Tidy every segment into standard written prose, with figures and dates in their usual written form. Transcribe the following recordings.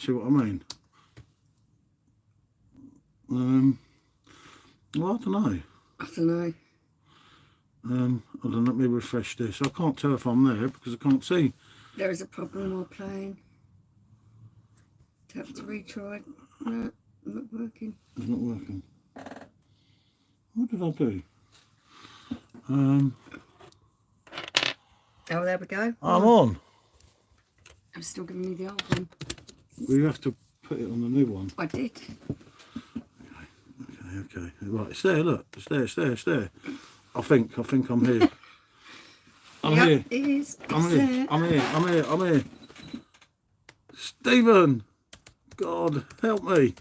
See what I mean? Well, I don't know. I don't know. Hold on, let me refresh this. I can't tell if I'm there because I can't see. There is a problem while playing. Have to retry. No, not working. It's not working. What did I do? Oh, there we go. I'm on. I'm still giving you the old one. We have to put it on the new one. I did. Okay. Right, it's there, look. It's there. I think I'm here. I'm here. It is. I'm here. Stephen! God, help me.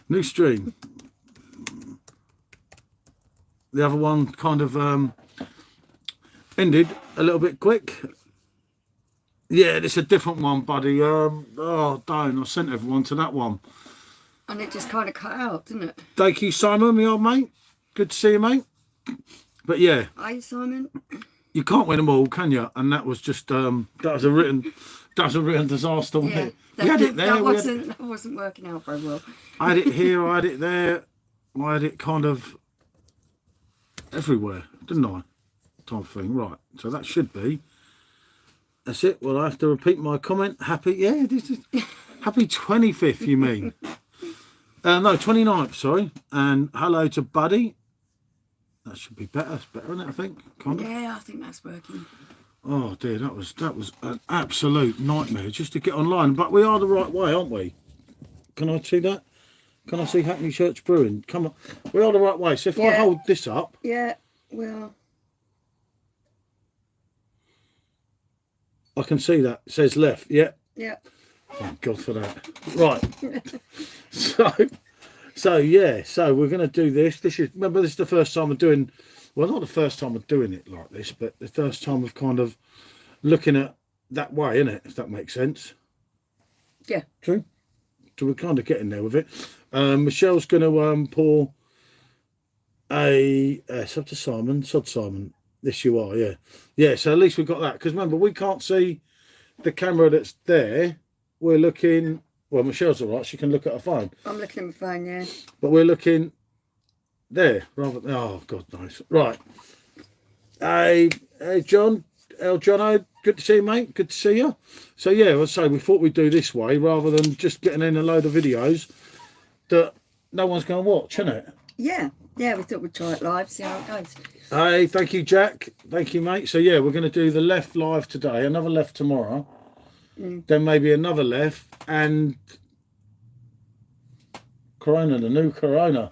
New stream. The other one kind of ended a little bit quick. Yeah, it's a different one, buddy. Oh, don't. I sent everyone to that one. And it just kind of cut out, didn't it? Thank you, Simon, my old mate. Good to see you, mate. But yeah. Hi, Simon. You can't win them all, can you? And that was just that was a written disaster. Yeah, we had it there. That wasn't working out very well. I had it here. I had it there. I had it kind of everywhere, didn't I? Type of thing. Right. So that should be. That's it. Well, I have to repeat my comment. Happy 25th. You mean? No, 29th. Sorry. And hello to Buddy. That should be better. It's better, isn't it? I think. Kind of. Yeah, I think that's working. Oh dear, that was an absolute nightmare just to get online. But we are the right way, aren't we? Can I see that? Can I see Hackney Church Brewing? Come on, we are the right way. So if I hold this up, yeah, well, I can see that. It says left. Yeah. Yeah. Thank God for that. Right. So yeah. So we're going to do this. This is the first time I'm doing. Well, not the first time I'm doing it like this, but the first time of kind of looking at that way, innit? If that makes sense. Yeah. True. So we're kind of getting there with it. Michelle's going to pour a sod Simon. This you are, yeah. Yeah, so at least we've got that. Because remember, we can't see the camera that's there. We're looking... Well, Michelle's all right. She can look at her phone. I'm looking at my phone, yeah. But we're looking there. Rather than... Oh, God, nice. Right. Hey, John. El Jono. Good to see you, mate. Good to see you. So, yeah, let's say we thought we'd do this way rather than just getting in a load of videos that no one's going to watch, innit? Yeah. Yeah, we thought we'd try it live, see how it goes. Hey, thank you, Jack. Thank you, mate. So, yeah, we're going to do the Leffe live today, another Leffe tomorrow, then maybe another Leffe, and Corona, the new Corona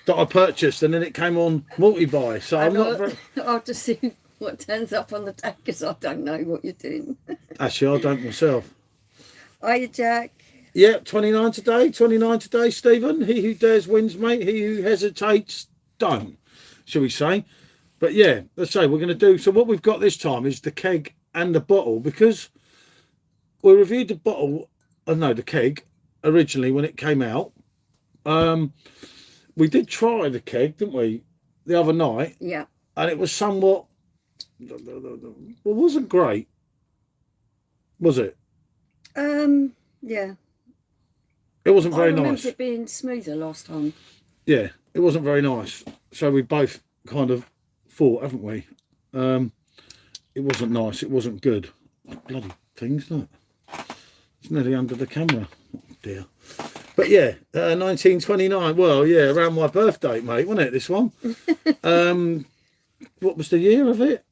that I purchased, and then it came on multi-buy. So I'm not very... I'll just see what turns up on the tank, because I don't know what you're doing. Actually, I don't myself. Hiya, Jack. Yeah, 29 today, Stephen. He who dares wins, mate. He who hesitates, don't, shall we say. But yeah, let's say we're going to do... So what we've got this time is the keg and the bottle, because we reviewed the bottle, the keg, originally when it came out. We did try the keg, didn't we, the other night? Yeah. And it was somewhat... Well, wasn't great, was it? Yeah. It wasn't very nice. I remember it being smoother last time. Yeah, it wasn't very nice. So we both kind of thought, haven't we? It wasn't nice. It wasn't good. Bloody things, look. It's nearly under the camera. Oh, dear. But yeah, 1929. Well, yeah, around my birthday, mate, wasn't it, this one? What was the year of it?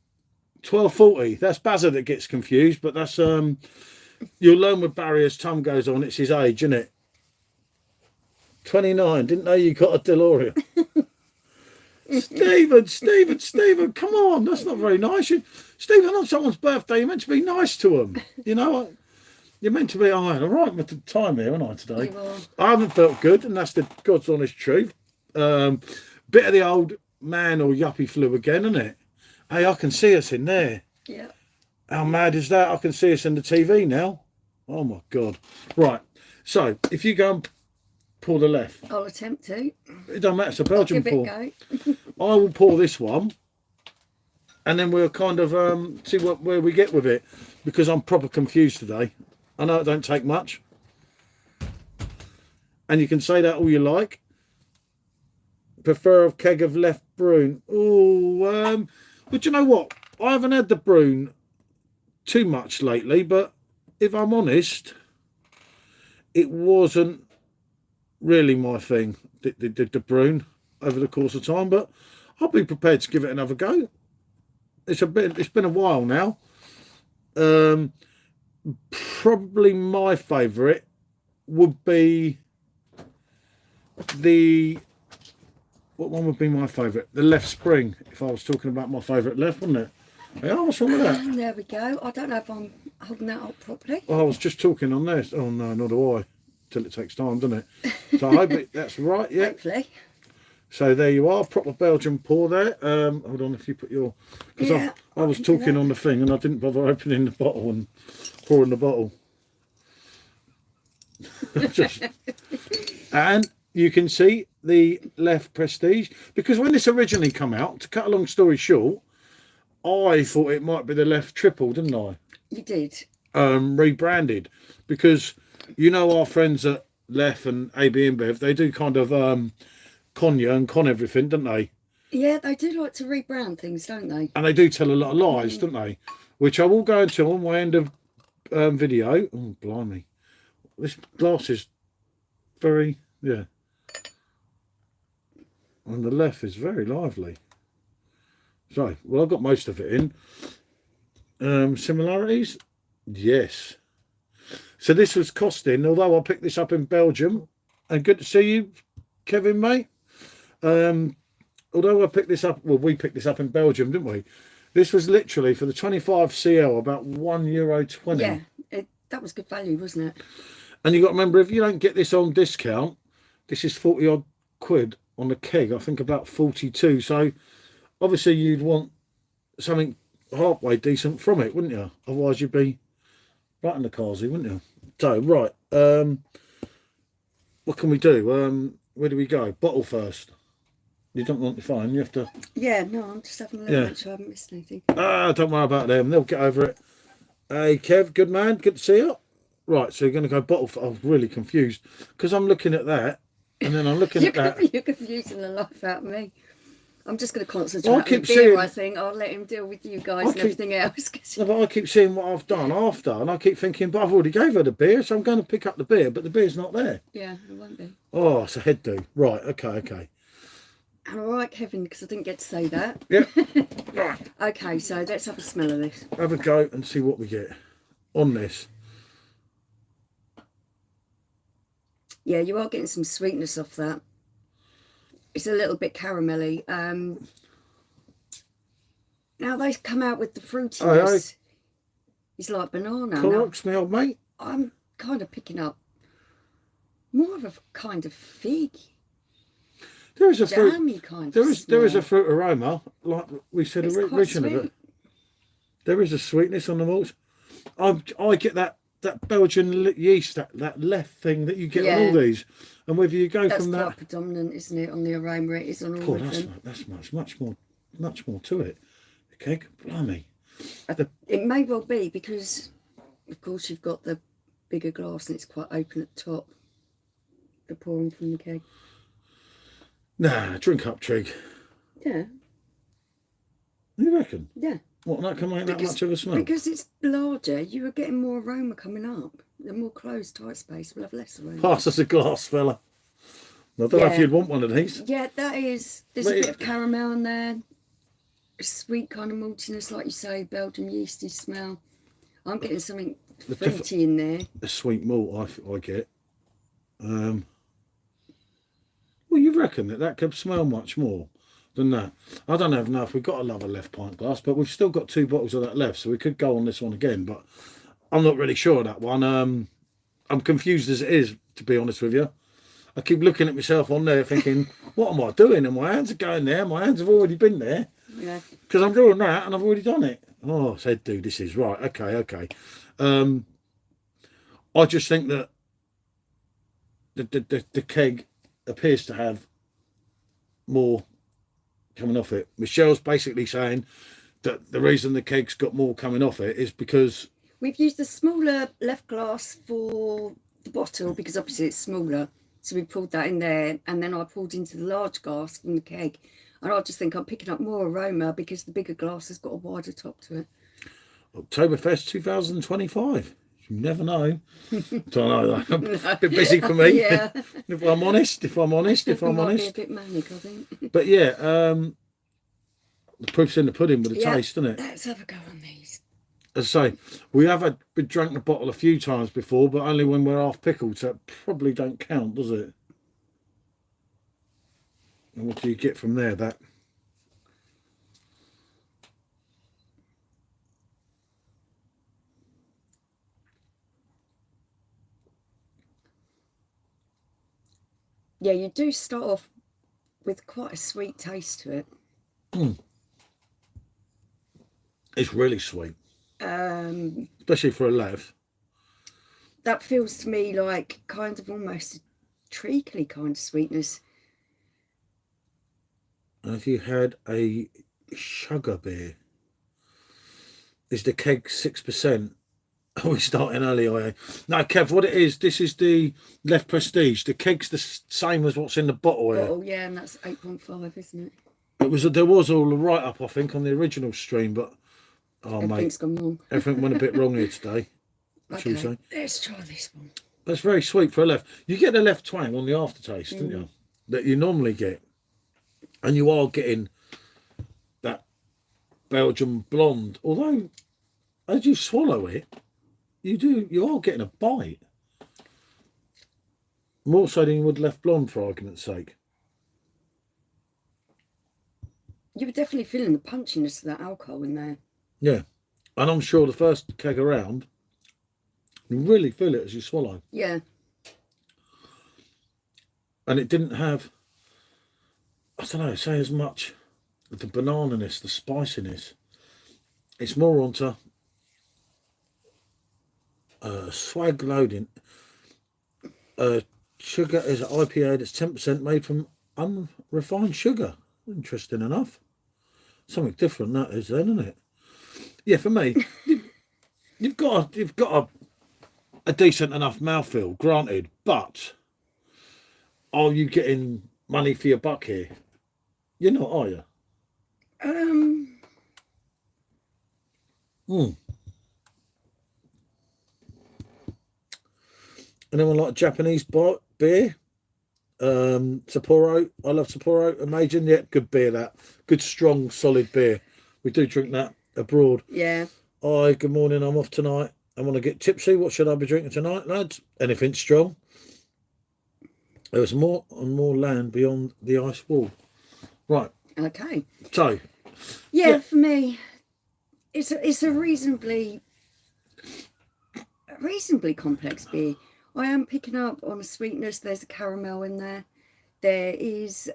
1240. That's Bazza that gets confused, but that's... You'll learn with Barry as time goes on. It's his age, isn't it? 29. Didn't know you got a DeLorean. Stephen, come on. That's not very nice. Stephen, on someone's birthday, you're meant to be nice to them. You know, you're meant to be iron. All right with the time here, aren't I, today? I haven't felt good, and that's the God's honest truth. Bit of the old man or yuppie flu again, isn't it? Hey, I can see us in there. Yeah. How mad is that? I can see us in the TV now. Oh, my God. Right. So, if you go and pour the Leffe. I'll attempt to. It don't matter. It's a Belgian pour. I'll give it a go. I will pour this one. and then we'll kind of see where we get with it, because I'm proper confused today. I know it don't take much, and you can say that all you like. Prefer a keg of Leffe Brune. Oh, but you know what? I haven't had the Brune too much lately, but if I'm honest, it wasn't really my thing, the Brune, over the course of time, but I'll be prepared to give it another go. It's been a while now. Probably my favourite would be what one would be my favourite? The Leffe Spring, if I was talking about my favourite Leffe, wouldn't it? Yeah, what's wrong with that? There we go. I don't know if I'm holding that up properly. Oh, I was just talking on this. Oh no, nor do I. Till it takes time, doesn't it? So I hope that's right. Yeah. Hopefully. So there you are, proper Belgian pour there. Hold on, if you put your... Because I was talking on the thing and I didn't bother opening the bottle and pouring the bottle. And you can see the Leffe Prestige. Because when this originally come out, to cut a long story short, I thought it might be the Leffe Triple, didn't I? You did. Rebranded. Because, you know, our friends at Leffe and AB InBev, they do kind of... con you and con everything, don't they? Yeah, they do like to rebrand things, don't they? And they do tell a lot of lies, don't they? Which I will go into on my end of video. Oh, blimey. This glass is very, yeah. And the Leffe is very lively. So, well, I've got most of it in. Similarities? Yes. So this was costing, although I picked this up in Belgium, and good to see you, Kevin, mate. Although I picked this up, well, we picked this up in Belgium, didn't we? This was literally for the 25 cl about €1.20. Yeah, that was good value, wasn't it? And you got to remember, if you don't get this on discount, this is 40 odd quid on the keg. I think about 42. So obviously you'd want something halfway decent from it, wouldn't you? Otherwise you'd be right in the carsy, wouldn't you? So right, what can we do? Where do we go? Bottle first. You don't want the phone, you have to... Yeah, no, I'm just having a look, make sure I haven't missed anything. Don't worry about them, they'll get over it. Hey, Kev, good man, good to see you. Right, so you're going to go bottle for... I was really confused, because I'm looking at that, and then I'm looking at that. You're confusing the life out of me. I'm just going to concentrate on beer, seeing... I think. I'll let him deal with you guys and everything else. No, but I keep seeing what I've done after, and I keep thinking, but I've already gave her the beer, so I'm going to pick up the beer, but the beer's not there. Yeah, it won't be. Oh, it's a head do. Right, okay. All right, Kevin, because I didn't get to say that. Yep. Right. Okay, so let's have a smell of this. Have a go and see what we get on this. Yeah, you are getting some sweetness off that. It's a little bit caramelly. Now they've come out with the fruitiness. It's like banana. Correct me, old mate. I'm kind of picking up more of a kind of fig. There is a jammy fruit. Kind there of is there is a fruit aroma, like we said originally. There is a sweetness on the malts. I get that Belgian yeast, that Leffe thing that you get on all these, and whether you go from that. That's quite predominant, isn't it, on the aroma? It is on all of them. That's much more to it. The keg, blimey. It may well be because, of course, you've got the bigger glass and it's quite open at the top. The pouring from the keg. Nah, drink up, Trig. Yeah. You reckon? Yeah. What, that can make that much of a smell? Because it's larger, you are getting more aroma coming up. The more closed, tight space will have less aroma. Pass us a glass, fella. I don't know if you'd want one of these. Yeah, that is. There's a bit of caramel in there. A sweet kind of maltiness, like you say, Belgian yeasty smell. I'm getting something fruity in there. A sweet malt, I get. Well, you reckon that could smell much more than that? I don't know if we've got another Leffe pint glass, but we've still got 2 bottles of that left, so we could go on this one again, but I'm not really sure of that one. I'm confused as it is, to be honest with you. I keep looking at myself on there thinking, what am I doing? And my hands are going there. My hands have already been there. Yeah. Because I'm doing that and I've already done it. Oh, I said, dude, this is right. Okay. I just think that the keg appears to have more coming off it. Michelle's basically saying the reason the keg's got more coming off it is because we've used the smaller left glass for the bottle because obviously it's smaller. So we pulled that in there, and then I pulled into the large glass from the keg. And I just think I'm picking up more aroma because the bigger glass has got a wider top to it. Oktoberfest 2025. You never know. Don't know. A bit busy for me. Yeah. If I'm honest. It might be a bit manic, I think. But yeah, the proof's in the pudding with the taste, isn't it? Let's have a go on these. As I say, we have been drunk the bottle a few times before, but only when we're half pickled, so it probably don't count, does it? And what do you get from there? That yeah, you do start off with quite a sweet taste to it. It's really sweet, especially for a Leffe. That feels to me like kind of almost a treacly kind of sweetness. And if you had a sugar beer, is the keg 6%? Are we starting early? No, Kev, what it is, this is the Leffe Prestige. The keg's the same as what's in the bottle here. Oh, yeah, and that's 8.5, isn't it? There was all the write up, I think, on the original stream, but everything's gone wrong. Everything went a bit wrong here today. Okay, let's try this one. That's very sweet for a Leffe. You get the Leffe twang on the aftertaste, don't you? That you normally get, and you are getting that Belgian blonde. Although, as you swallow it, you are getting a bite. More so than you would Leffe blonde, for argument's sake. You were definitely feeling the punchiness of that alcohol in there. Yeah, and I'm sure the first keg around, you really feel it as you swallow. Yeah. And it didn't have, I don't know, say as much of the banana-ness, the spiciness. It's more onto swag loading. Sugar is an IPA that's 10% made from unrefined sugar. Interesting enough. Something different that is then, isn't it? Yeah, for me, you've got a decent enough mouthfeel, granted, but are you getting money for your buck here? You're not, are you? Anyone like Japanese beer? Sapporo. I love Sapporo. Amazing. Yeah, good beer. That good, strong, solid beer. We do drink that abroad. Yeah. Hi, good morning. I'm off tonight. I want to get tipsy. What should I be drinking tonight, lads? Anything strong? There was more and more land beyond the ice wall. Right. Okay. So. Yeah, for me, it's a reasonably complex beer. I am picking up on a sweetness. There's a caramel in there. There is,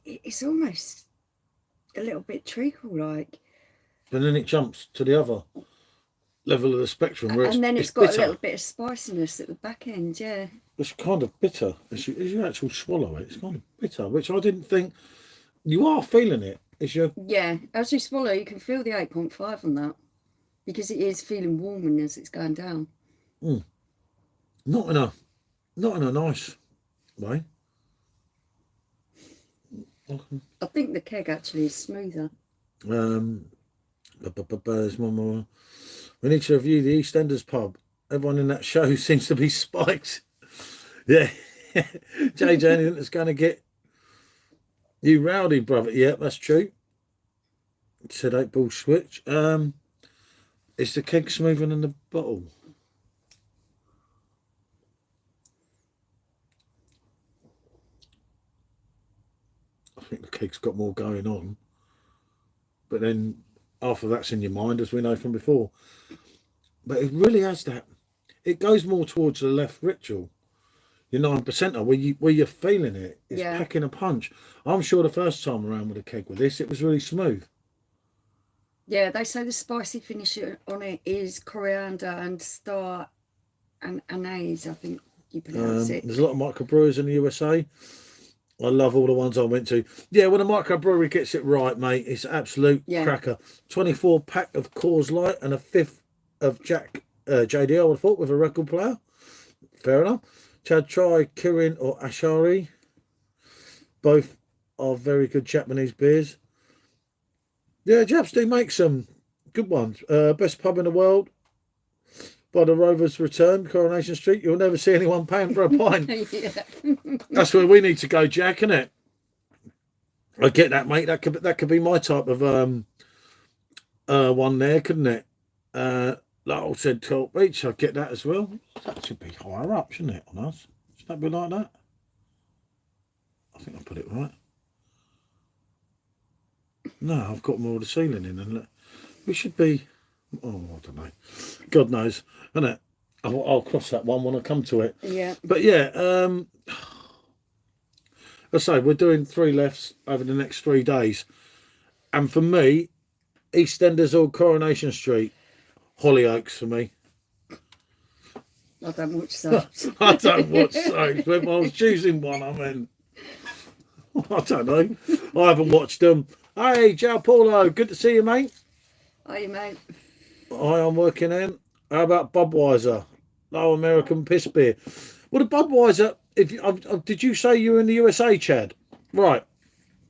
it's almost a little bit treacle-like. And then it jumps to the other level of the spectrum. Where and then it's got bitter. A little bit of spiciness at the back end, yeah. It's kind of bitter. As you actually swallow it, it's kind of bitter, which I didn't think. You are feeling it. Yeah, as you swallow, you can feel the 8.5 on that. Because it is feeling warm as it's going down. Not in a nice way. I think the keg actually is smoother. There's one more. We need to review the EastEnders pub. Everyone in that show seems to be spiked. Yeah. JJ, anything that's going to get you rowdy, brother. Yeah, that's true. Said 8-ball switch. Is the keg smoother than the bottle? I think the keg's got more going on. But then half of that's in your mind, as we know from before. But it really has that. It goes more towards the Leffe ritual. Your 9%er, where you're feeling it. It's packing a punch. I'm sure the first time around with a keg with this, it was really smooth. Yeah, they say the spicy finish on it is coriander and star and anise, I think you pronounce it. There's a lot of microbrewers in the USA. I love all the ones I went to. Yeah, when a microbrewery gets it right, mate, it's absolute cracker. 24 pack of Coors Light and a 5th of Jack JD, I would have thought, with a record player. Fair enough. Chad, try Kirin or Ashari. Both are very good Japanese beers. Yeah, Japs do make some good ones. Best pub in the world. By the Rovers Return, Coronation Street. You'll never see anyone paying for a pint. That's where we need to go, Jack, isn't it? I get that, mate. That could be my type of one there, couldn't it? Like I said, 12 each. I get that as well. That should be higher up, shouldn't it, on us? Should that be like that? I think I put it right. No, I've got more of the ceiling in, and we should be. Oh, I don't know. God knows, isn't it? I'll cross that one when I come to it. Yeah. But yeah, I say we're doing 3 lefts over the next 3 days, and for me, EastEnders or Coronation Street, Hollyoaks for me. I don't watch soaps. I don't watch soaps. If I was choosing one, I mean, I don't know. I haven't watched them. Hey, Joe Paulo, good to see you, mate. Hi, mate. Hi, I'm working in. How about Budweiser? No American piss beer. Well, the Budweiser. Did you say you were in the USA, Chad? Right.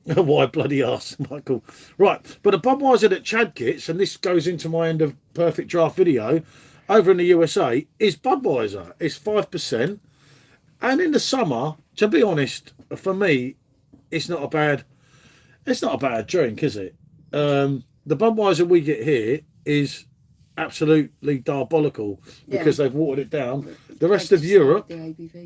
Why bloody ass, Michael? Right, but the Budweiser that Chad gets, and this goes into my end of perfect draft video, over in the USA is Budweiser. It's 5%, and in the summer, to be honest, for me, it's not a bad drink, is it? The Budweiser we get here is absolutely diabolical because they've watered it down. The rest of Europe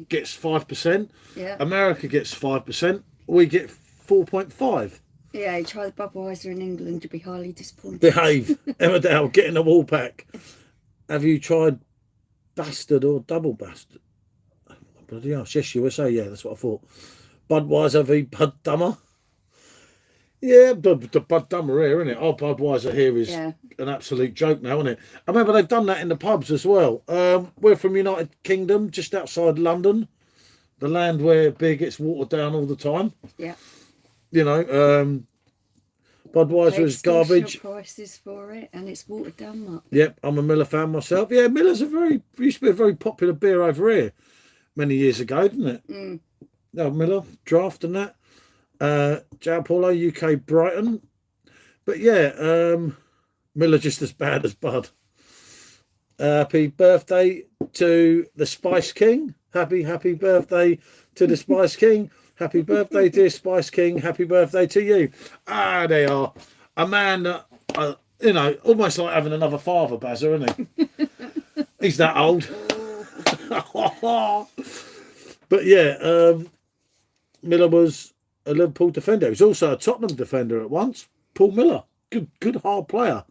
gets 5%. Yeah. America gets 5%. We get 4.5. Yeah, try the Budweiser in England, you'll be highly disappointed. Behave. Emmerdale, get in the wall pack. Have you tried Bastard or Double Bastard? Bloody hell. Yes, USA. Yeah, that's what I thought. Budweiser v Bud Dummer. Yeah, the Bud Dummer here, isn't it? Oh, Budweiser here is an absolute joke now, isn't it? I remember they've done that in the pubs as well. We're from United Kingdom, just outside London, the land where beer gets watered down all the time. Yeah. You know, Budweiser is garbage. Prices for it, and it's watered down much. Yep, I'm a Miller fan myself. Yeah, Miller's used to be a very popular beer over here many years ago, didn't it? Mm. No, Miller, Draft and that. Joe Paulo, UK Brighton. But yeah, Miller just as bad as Bud. Happy birthday to the Spice King. Happy birthday to the Spice King. Happy birthday, dear Spice King. Happy birthday to you. Ah, they are. A man that, you know, almost like having another father, Bazza, isn't he? He's that old. But yeah, Miller was a Liverpool defender. He was also a Tottenham defender at once. Paul Miller. Good hard player.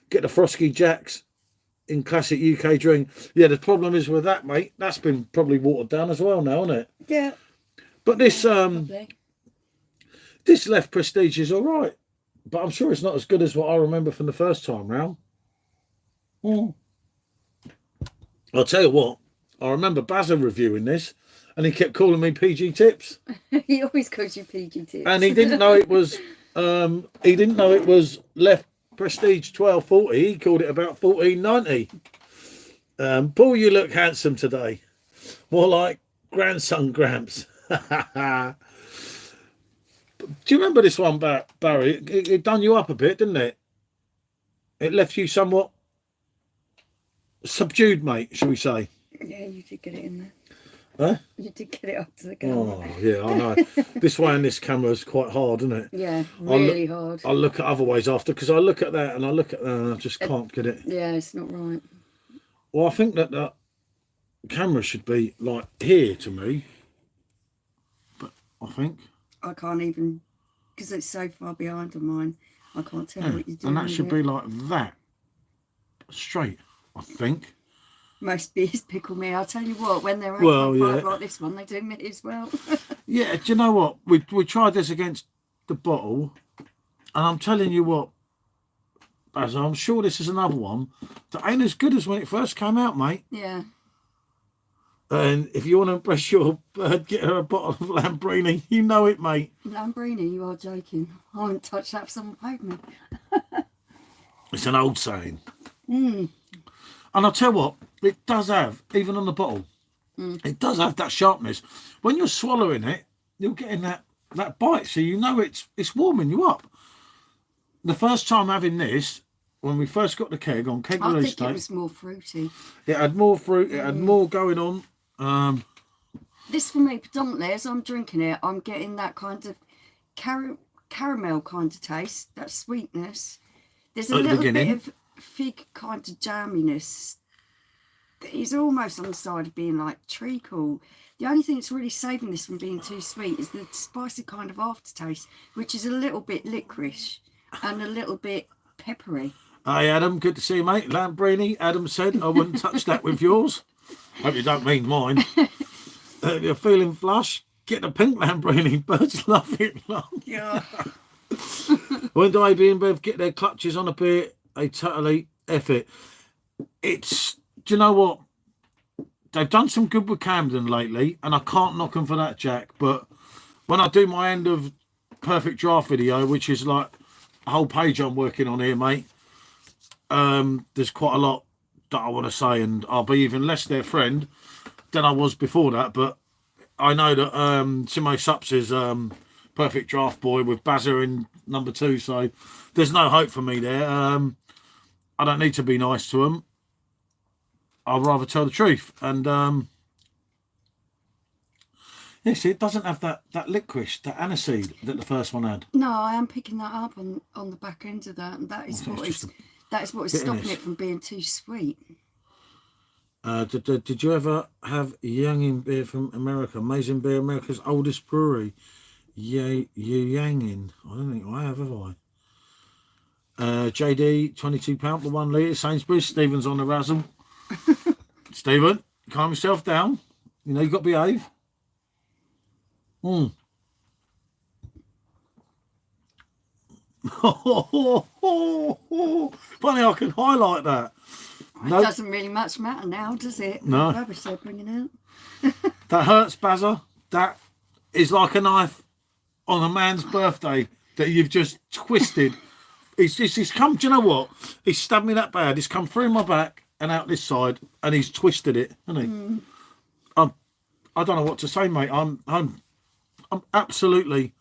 Get the Frosky Jacks in classic UK drink. Yeah, the problem is with that, mate, that's been probably watered down as well now, isn't it? Yeah. But this Leffe Prestige is all right, but I'm sure it's not as good as what I remember from the first time round. I'll tell you what, I remember Bazza reviewing this, and he kept calling me PG Tips. He always calls you PG Tips, and he didn't know it was Leffe Prestige 1240. He called it about 1490. Paul, you look handsome today, more like grandson Gramps. Do you remember this one, Barry? It done you up a bit, didn't it? It left you somewhat subdued, mate, shall we say? Yeah, you did get it in there. Huh? You did get it up to the camera. Oh, yeah, I know. This way and this camera is quite hard, isn't it? Yeah, really hard. I'll look at other ways after, because I look at that and I look at that and I just can't get it. Yeah, it's not right. Well, I think that the camera should be like here to me. But I think I can't even, because it's so far behind on mine. I can't tell what you're doing. And that should be like that. Straight, I think. Most beers pickle me. I'll tell you what, when they're like this one, they do me as well. Yeah, do you know what? We tried this against the bottle, and I'm telling you what, Baz, I'm sure this is another one that ain't as good as when it first came out, mate. Yeah. And if you want to impress your bird, get her a bottle of Lambrini. You know it, mate. Lambrini, you are joking. I haven't touched that for someone paid me. It's an old saying. Mm. And I'll tell you what, it does have, even on the bottle, it does have that sharpness. When you're swallowing it, you're getting that bite, so you know it's warming you up. The first time having this, when we first got the keg on keg release day, I think it was more fruity. It had more fruit, it had more going on. This for me, predominantly, as I'm drinking it, I'm getting that kind of caramel kind of taste, that sweetness. There's a little bit of fig kind of jamminess. It's almost on the side of being like treacle. The only thing that's really saving this from being too sweet is the spicy kind of aftertaste, which is a little bit licorice and a little bit peppery. Hey Adam, good to see you, mate. Lambrini, Adam said I wouldn't touch that with yours. Hope you don't mean mine. If you're feeling flush, get the pink Lambrini. Birds love it. Yeah. When do AB and Bev get their clutches on a beer, they totally F it. Do you know what? They've done some good with Camden lately, and I can't knock them for that, Jack. But when I do my end of perfect draft video, which is like a whole page I'm working on here, mate, there's quite a lot that I want to say, and I'll be even less their friend than I was before that. But I know that Simo Sups is perfect draft boy with Bazza in number 2, so there's no hope for me there. I don't need to be nice to him. I'd rather tell the truth. And yes, it doesn't have that licorice, that aniseed that the first one had. No, I am picking that up on the back end of that, and that is what is stopping it from being too sweet. Did you ever have Yangin beer from America? Amazing beer, America's oldest brewery. Yangin. I don't think I have I? JD, £22 for 1 litre. Sainsbury's. Stephen's on the razzle. Stephen, calm yourself down. You know you've got to behave. Funny I can highlight that. It doesn't really much matter now, does it? No. Rubbish they're bringing out. That hurts, Bazza. That is like a knife on a man's birthday that you've just twisted. He's come, do you know what? He's stabbed me that bad. He's come through my back and out this side, and he's twisted it, hasn't he? I don't know what to say, mate. I'm absolutely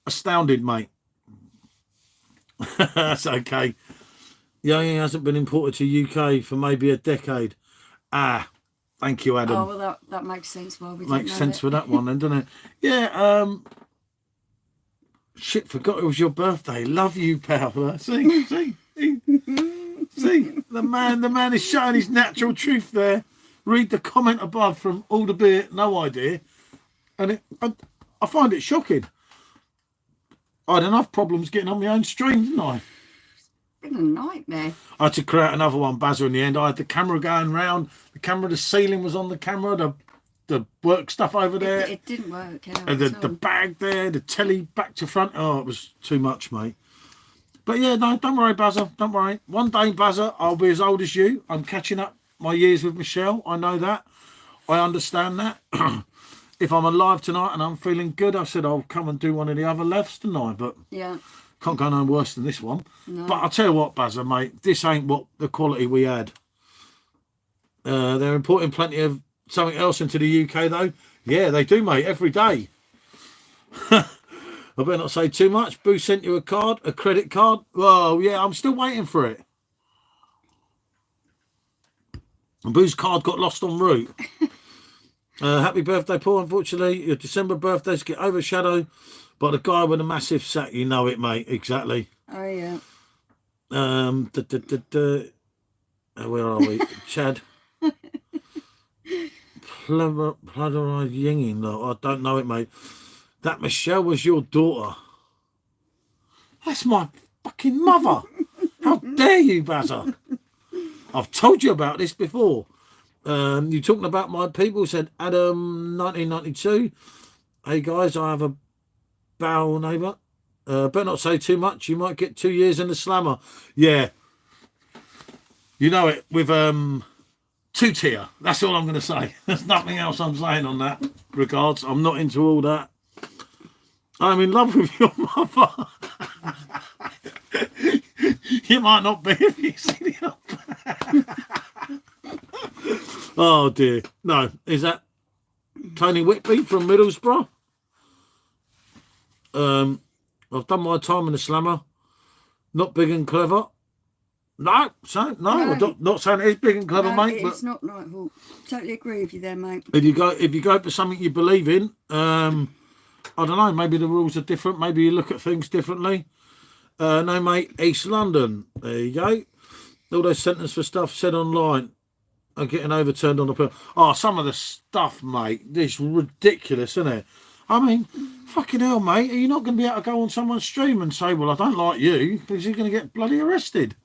astounded, mate. That's okay. Young hasn't been imported to UK for maybe a decade. Thank you, Adam. Oh, well, that makes sense. Well, makes sense for that one, then, doesn't it? Yeah. Shit, forgot it was your birthday. Love you, pal. See, the man is showing his natural truth there. Read the comment above from All the Beer, No Idea, and I find it shocking. I had enough problems getting on my own stream, didn't I? It's been a nightmare. I had to create another one, Bazza, in the end. I had the camera going round. The ceiling was on the camera. The work stuff over there. It didn't work. The bag there, the telly back to front. Oh, it was too much, mate. But yeah, no, don't worry, Bazza. Don't worry. One day, Bazza, I'll be as old as you. I'm catching up my years with Michelle. I know that. I understand that. If I'm alive tonight and I'm feeling good, I said I'll come and do one of the other lefts tonight. But yeah, can't go no worse than this one. No. But I'll tell you what, Bazza, mate, this ain't what the quality we had. They're importing plenty of something else into the UK, though. Yeah, they do, mate, every day. I better not say too much. Boo sent you a credit card. Well, yeah, I'm still waiting for it. And Boo's card got lost en route. Happy birthday, Paul. Unfortunately, your December birthdays get overshadowed by the guy with a massive sack. You know it, mate. Exactly. Oh, yeah. Where are we? Chad. Pluralized yinging. No, I don't know it, mate. That Michelle was your daughter. That's my fucking mother. How dare you, Bazza? I've told you about this before. You talking about my people, said Adam 1992. Hey guys, I have a bowel neighbour. Better not say too much. You might get 2 years in the slammer. Yeah. You know it with two-tier. That's all I'm going to say. There's nothing else I'm saying on that regards. I'm not into all that. I'm in love with your mother. You might not be if you see the Oh dear. No, is that Tony Whitby from Middlesbrough? I've done my time in the slammer. Not big and clever. No, I'm not saying it is big and clever, mate. It's not Nighthawk. Totally agree with you there, mate. If you go for something you believe in, I don't know, maybe the rules are different, maybe you look at things differently. No, mate, East London. There you go. All those sentences for stuff said online are getting overturned on the pill. Oh, some of the stuff, mate, it's ridiculous, isn't it? I mean, fucking hell, mate, are you not going to be able to go on someone's stream and say, well, I don't like you, because you're going to get bloody arrested?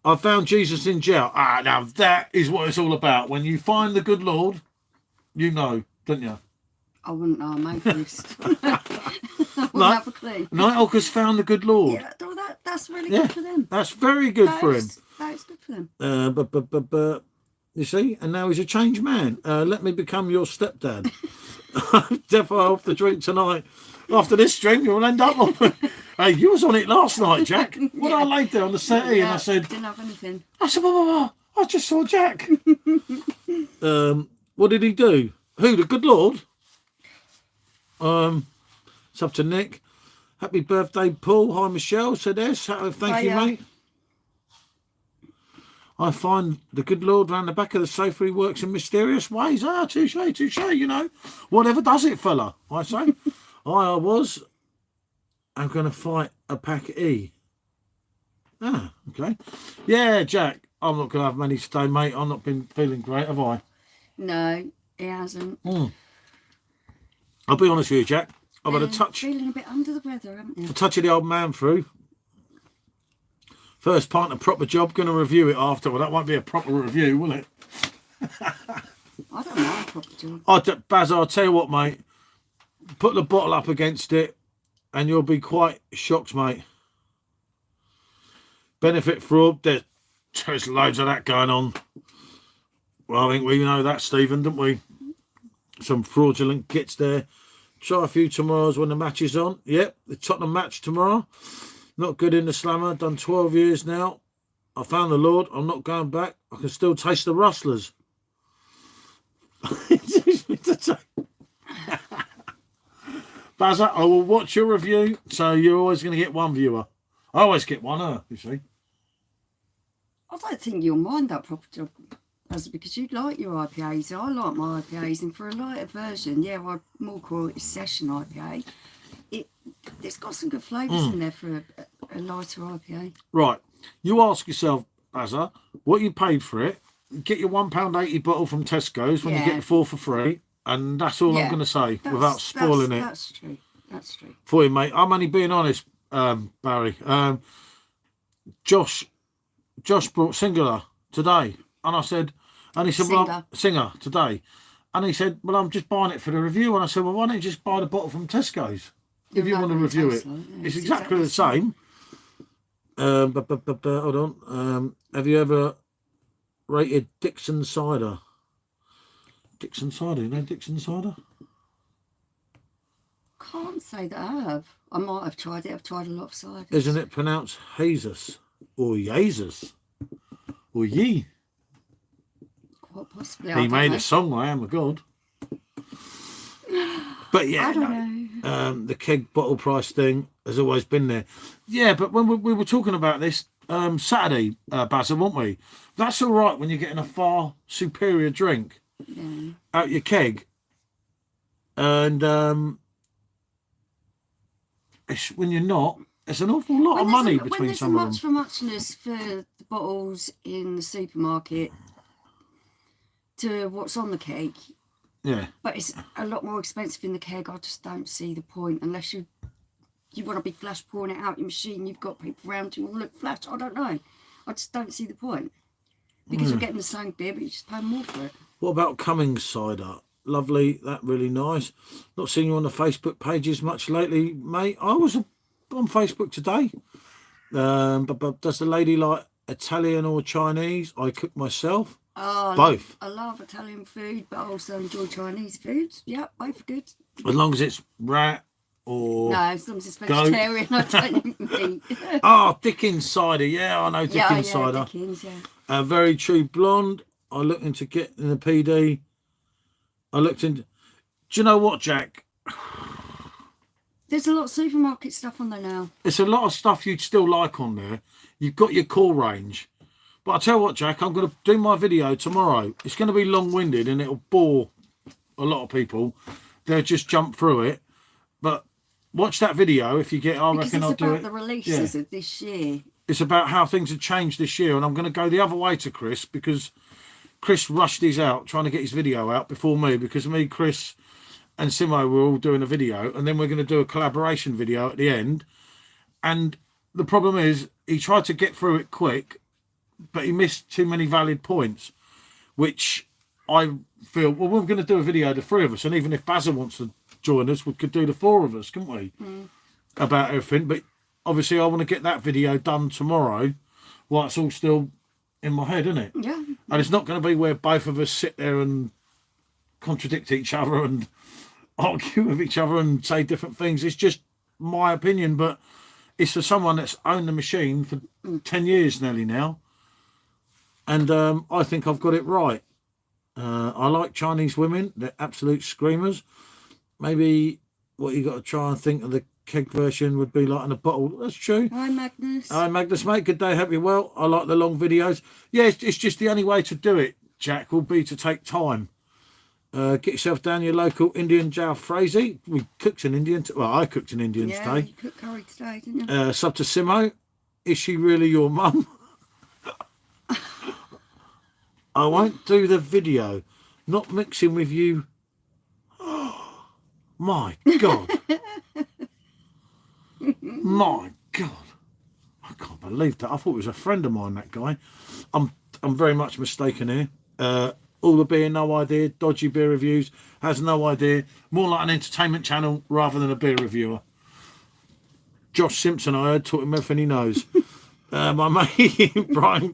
I found Jesus in jail. Now that is what it's all about. When you find the good Lord, you know, don't you? I wouldn't know, mate. I wouldn't have a clue. Nighthawkers found the good Lord. Yeah, that's really good for them. That's very good for him. That is good for them. But you see, and now he's a changed man. Let me become your stepdad. Defo off the drink tonight. After this drink, you'll end up on. Hey, you was on it last night, Jack. When I laid there on the settee and I said, didn't have anything. I said, I just saw Jack. What did he do? Who? The good Lord? It's up to Nick. Happy birthday, Paul. Hi, Michelle. Said S. Thank you, mate. I find the good Lord round the back of the sofa. He works in mysterious ways. Touche, you know. Whatever does it, fella, I say. I'm going to fight a pack E. Okay. Yeah, Jack, I'm not going to have many today, mate. I've not been feeling great, have I? No, he hasn't. I'll be honest with you, Jack. I've had a touch. Feeling a bit under the weather, haven't you? A touch of the old man through. First pint of proper job. Going to review it after. Well, that won't be a proper review, will it? I don't know. Proper job. Baz, I'll tell you what, mate. Put the bottle up against it, and you'll be quite shocked, mate. Benefit fraud. There's loads of that going on. Well, I think we know that, Stephen, don't we? Some fraudulent kits there. Try a few tomorrows when the match is on. Yep, the Tottenham match tomorrow. Not good in the slammer. Done 12 years now. I found the Lord. I'm not going back. I can still taste the rustlers. Bazza, I will watch your review. So you're always going to get one viewer. I always get one, you see. I don't think you'll mind that proper job. Because you like your IPAs. I like my IPAs, and for a lighter version, I more call it a session IPA. It's got some good flavours in there for a lighter IPA. Right. You ask yourself, Bazza, what you paid for it. Get your £1.80 bottle from Tesco's when you get the 4 for free, and that's all I'm going to say without spoiling it. That's true. That's true. For you, mate. I'm only being honest, Barry. Josh brought Singular today, and I said. And he said, Singer today. And he said, well, I'm just buying it for the review. And I said, well, why don't you just buy the bottle from Tesco's if you want to review it? It's exactly the same. Hold on. Have you ever rated Dixon Cider? Dixon Cider, you know Dixon Cider? Can't say that I have. I might have tried it. I've tried a lot of cider. Isn't it pronounced Jesus or Jesus or Ye? Quite possibly. He made a song, I Am a God. But yeah, I don't know. The keg bottle price thing has always been there. Yeah, but when we were talking about this Saturday, Bazza, weren't we? That's all right when you're getting a far superior drink out your keg. And it's, when you're not, it's an awful lot of money between some of them. When there's a much for muchness for the bottles in the supermarket to what's on the keg. Yeah. But it's a lot more expensive in the keg. I just don't see the point unless you want to be flash pouring it out your machine. You've got people around you who look flash. I don't know. I just don't see the point. Because you're getting the same beer, but you just pay more for it. What about Cummings cider? Lovely. That really nice. Not seeing you on the Facebook pages much lately, mate. I was on Facebook today. But does the lady like Italian or Chinese? I cook myself. Oh, Both. I love Italian food, but I also enjoy Chinese food. Yeah, both are good. As long as it's rat or no, as long as it's vegetarian, I don't eat meat. Oh, Dickens cider. Yeah, I know Dickens cider. Dickens, yeah. Very True Blonde. I looked into getting the PD. I looked into... Do you know what, Jack? There's a lot of supermarket stuff on there now. It's a lot of stuff you'd still like on there. You've got your core range. But I tell you what, Jack, I'm going to do my video tomorrow. It's going to be long-winded and it'll bore a lot of people. They'll just jump through it. But watch that video if you get... I reckon I'll do it. It's about the releases of this year. It's about how things have changed this year. And I'm going to go the other way to Chris because Chris rushed his out, trying to get his video out before me. Because me, Chris and Simo were all doing a video. And then we're going to do a collaboration video at the end. And the problem is he tried to get through it quick, but he missed too many valid points, which I feel, well, we're going to do a video, the three of us, and even if Basil wants to join us, we could do the four of us, couldn't we? About everything. But obviously I want to get that video done tomorrow while it's all still in my head, isn't it? Yeah. And it's not going to be where both of us sit there and contradict each other and argue with each other and say different things. It's just my opinion, but it's for someone that's owned the machine for 10 years nearly now. And I think I've got it right. I like Chinese women. They're absolute screamers. Maybe what you got to try and think of the keg version would be like in a bottle. That's true. Hi, Magnus. Hi, Magnus, mate. Good day. Hope you're well. I like the long videos. Yeah, it's just the only way to do it, Jack, will be to take time. Get yourself down your local Indian jalfrezi. We cooked an Indian. Well, I cooked an Indian today. You cooked curry today, didn't you? Sub to Simo. Is she really your mum? I won't do the video. Not mixing with you. Oh, my God. My God. I can't believe that. I thought it was a friend of mine, that guy. I'm very much mistaken here. All the beer, no idea. Dodgy beer reviews, has no idea. More like an entertainment channel rather than a beer reviewer. Josh Simpson, I heard, taught him everything he knows. My mate, Brian...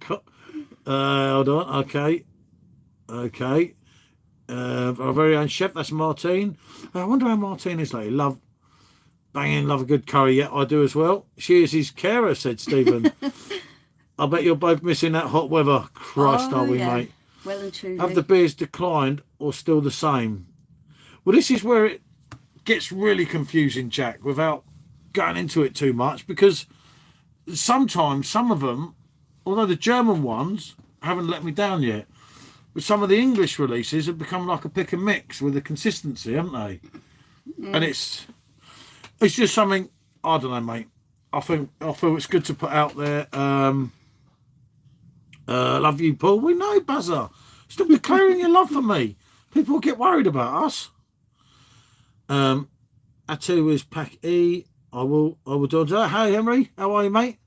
hold on, okay. Our very own chef, that's Martine. I wonder how Martine is lately. Love a good curry. Yeah, I do as well. She is his carer, said Stephen. I bet you're both missing that hot weather. Christ, are we, mate? Well and truly. Have the beers declined or still the same? Well, this is where it gets really confusing, Jack, without going into it too much, because sometimes some of them, although the German ones haven't let me down yet, but some of the English releases have become like a pick and mix with the consistency, haven't they? And it's just something, I don't know, mate. I feel it's good to put out there. Love you, Paul. We know, Buzzer. Stop declaring your love for me. People will get worried about us. Atu is Pack E. I will do that. Hey, Henry, how are you, mate?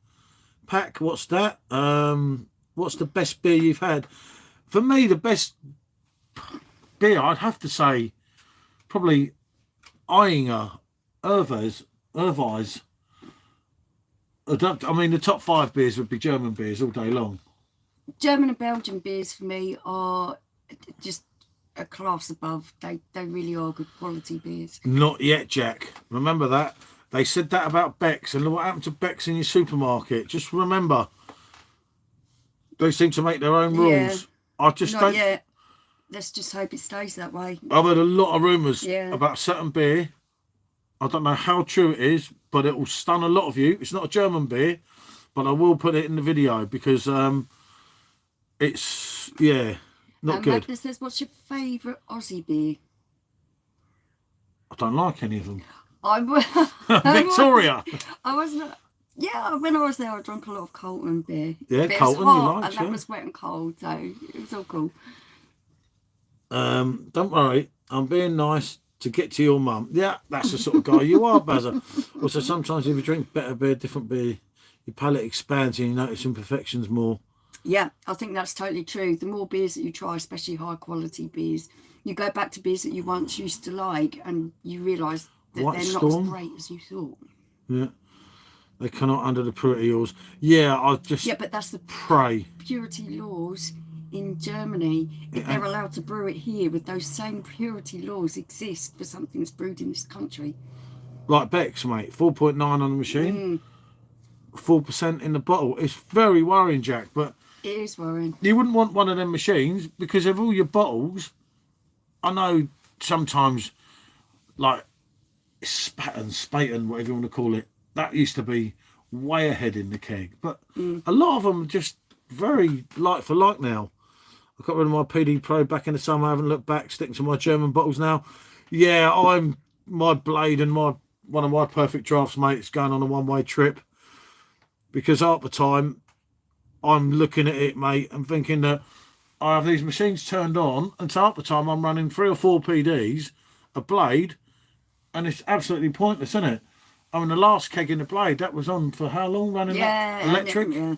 Pack, what's that? What's the best beer you've had? For me, the best beer, I'd have to say, probably Eyinger, Irvise. I mean, the top 5 beers would be German beers all day long. German and Belgian beers for me are just a class above. They really are good quality beers. Not yet, Jack. Remember that. They said that about Beck's, and look what happened to Beck's in your supermarket. Just remember, they seem to make their own rules. Yeah, I just not don't. yet. Let's just hope it stays that way. I've heard a lot of rumours Yeah. about certain beer. I don't know how true it is, but it will stun a lot of you. It's not a German beer, but I will put it in the video because it's, not good. Magnus says, what's your favourite Aussie beer? I don't like any of them. Victoria. Victoria. When I was there, I drank a lot of Colton beer. Yeah, but Colton, it was hot, you liked, and that was wet and cold, so it was all cool. Don't worry, I'm being nice to get to your mum. Yeah, that's the sort of guy you are, Bazza. Also, sometimes if you drink better beer, different beer, your palate expands and you notice imperfections more. Yeah, I think that's totally true. The more beers that you try, especially high quality beers, you go back to beers that you once used to like and you realise that White they're Storm. not as great as you thought. Yeah. They cannot under the purity laws. Yeah, I just but that's the pray. Purity laws in Germany. If they're allowed to brew it here, with those same purity laws exist for something that's brewed in this country. Like Beck's, mate, 4.9 on the machine, 4% in the bottle. It's very worrying, Jack. But it is worrying. You wouldn't want one of them machines because of all your bottles. I know sometimes, like Spaten, whatever you want to call it, that used to be way ahead in the keg. But a lot of them are just very like for like now. I got rid of my PD Pro back in the summer. I haven't looked back, sticking to my German bottles now. Yeah, my blade and one of my perfect drafts mates going on a one-way trip, because half the time I'm looking at it, mate, and thinking that I have these machines turned on, and so half the time I'm running 3 or 4 PDs, a blade, and it's absolutely pointless, isn't it? I mean, the last keg in the blade, that was on for how long running that electric? Yeah.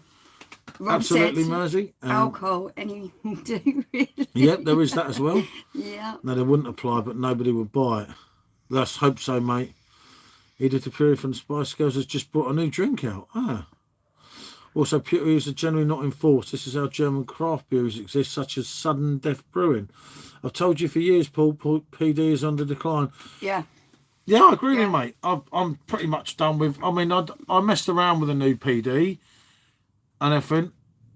Absolutely Mersey. Alcohol, any will do, really. Yep, there is that as well. Yeah. No, they wouldn't apply, but nobody would buy it. Let's hope so, mate. Edith Puri from the Spice Girls has just brought a new drink out. Also, purities are generally not enforced. This is how German craft breweries exist, such as Sudden Death Brewing. I've told you for years, Paul, PD is under decline. Yeah. Yeah, I agree with you, mate. I'm pretty much done with... I mean, I messed around with a new PD and everything.